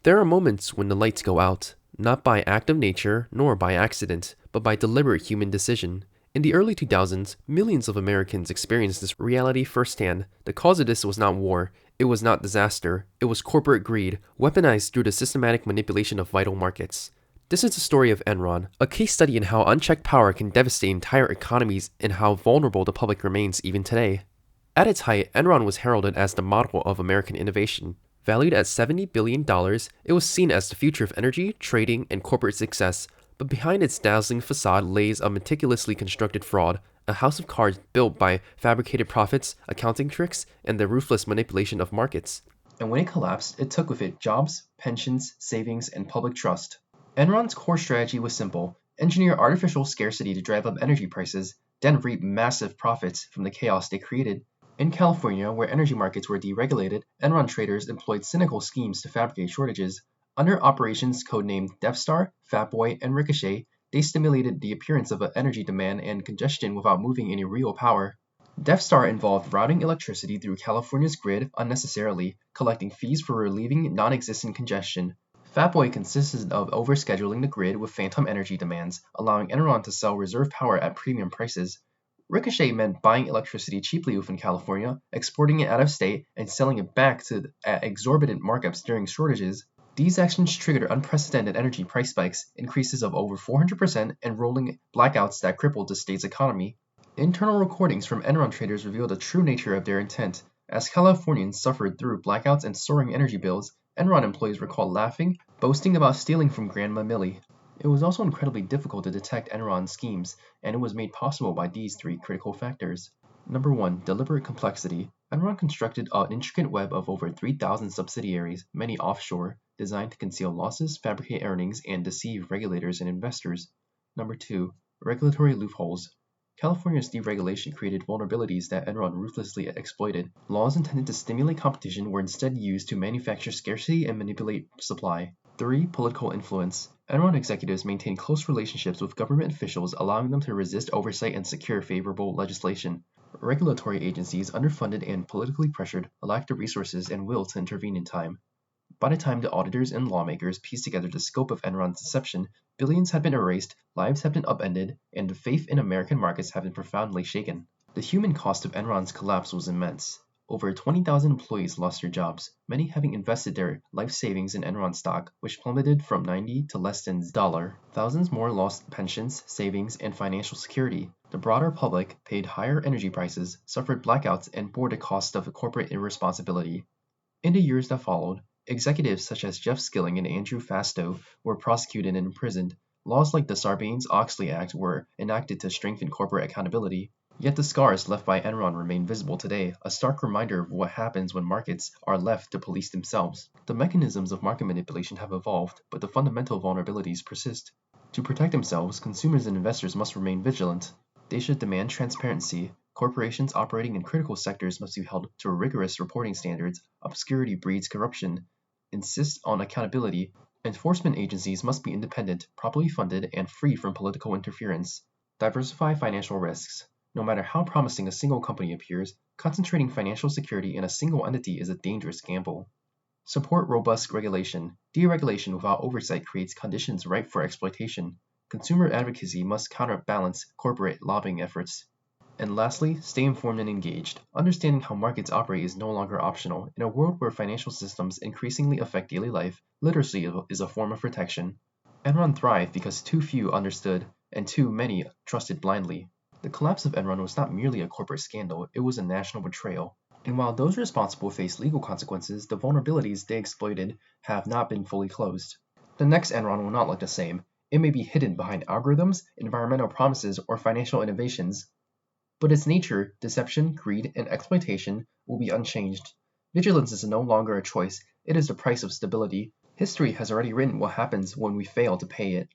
There are moments when the lights go out, not by act of nature nor by accident, but by deliberate human decision. In the early 2000s, millions of Americans experienced this reality firsthand. The cause of this was not war, it was not disaster, it was corporate greed, weaponized through the systematic manipulation of vital markets. This is the story of Enron, a case study in how unchecked power can devastate entire economies and how vulnerable the public remains even today. At its height, Enron was heralded as the model of American innovation. Valued at $70 billion, it was seen as the future of energy, trading, and corporate success, but behind its dazzling facade lays a meticulously constructed fraud, a house of cards built by fabricated profits, accounting tricks, and the ruthless manipulation of markets. And when it collapsed, it took with it jobs, pensions, savings, and public trust. Enron's core strategy was simple: engineer artificial scarcity to drive up energy prices, then reap massive profits from the chaos they created. In California, where energy markets were deregulated, Enron traders employed cynical schemes to fabricate shortages. Under operations codenamed Death Star, Fatboy, and Ricochet, they stimulated the appearance of energy demand and congestion without moving any real power. Death Star involved routing electricity through California's grid unnecessarily, collecting fees for relieving non-existent congestion. Fatboy consisted of overscheduling the grid with phantom energy demands, allowing Enron to sell reserve power at premium prices. Ricochet meant buying electricity cheaply within California, exporting it out of state, and selling it back at exorbitant markups during shortages. These actions triggered unprecedented energy price spikes, increases of over 400%, and rolling blackouts that crippled the state's economy. Internal recordings from Enron traders reveal the true nature of their intent. As Californians suffered through blackouts and soaring energy bills, Enron employees were caught laughing, boasting about stealing from Grandma Millie. It was also incredibly difficult to detect Enron's schemes, and it was made possible by these three critical factors. Number 1. Deliberate complexity. Enron constructed an intricate web of over 3,000 subsidiaries, many offshore, designed to conceal losses, fabricate earnings, and deceive regulators and investors. Number 2. Regulatory loopholes. California's deregulation created vulnerabilities that Enron ruthlessly exploited. Laws intended to stimulate competition were instead used to manufacture scarcity and manipulate supply. 3. Political influence. Enron executives maintained close relationships with government officials, allowing them to resist oversight and secure favorable legislation. Regulatory agencies, underfunded and politically pressured, lacked the resources and will to intervene in time. By the time the auditors and lawmakers pieced together the scope of Enron's deception, billions had been erased, lives had been upended, and the faith in American markets had been profoundly shaken. The human cost of Enron's collapse was immense. Over 20,000 employees lost their jobs, many having invested their life savings in Enron stock, which plummeted from 90 to less than $1. Thousands more lost pensions, savings, and financial security. The broader public paid higher energy prices, suffered blackouts, and bore the cost of corporate irresponsibility. In the years that followed, executives such as Jeff Skilling and Andrew Fastow were prosecuted and imprisoned. Laws like the Sarbanes-Oxley Act were enacted to strengthen corporate accountability. Yet the scars left by Enron remain visible today, a stark reminder of what happens when markets are left to police themselves. The mechanisms of market manipulation have evolved, but the fundamental vulnerabilities persist. To protect themselves, consumers and investors must remain vigilant. They should demand transparency. Corporations operating in critical sectors must be held to rigorous reporting standards. Obscurity breeds corruption. Insist on accountability. Enforcement agencies must be independent, properly funded, and free from political interference. Diversify financial risks. No matter how promising a single company appears, concentrating financial security in a single entity is a dangerous gamble. Support robust regulation. Deregulation without oversight creates conditions ripe for exploitation. Consumer advocacy must counterbalance corporate lobbying efforts. And lastly, stay informed and engaged. Understanding how markets operate is no longer optional. In a world where financial systems increasingly affect daily life, literacy is a form of protection. Enron thrived because too few understood, and too many trusted blindly. The collapse of Enron was not merely a corporate scandal, it was a national betrayal. And while those responsible face legal consequences, the vulnerabilities they exploited have not been fully closed. The next Enron will not look the same. It may be hidden behind algorithms, environmental promises, or financial innovations. But its nature, deception, greed, and exploitation will be unchanged. Vigilance is no longer a choice, it is the price of stability. History has already written what happens when we fail to pay it.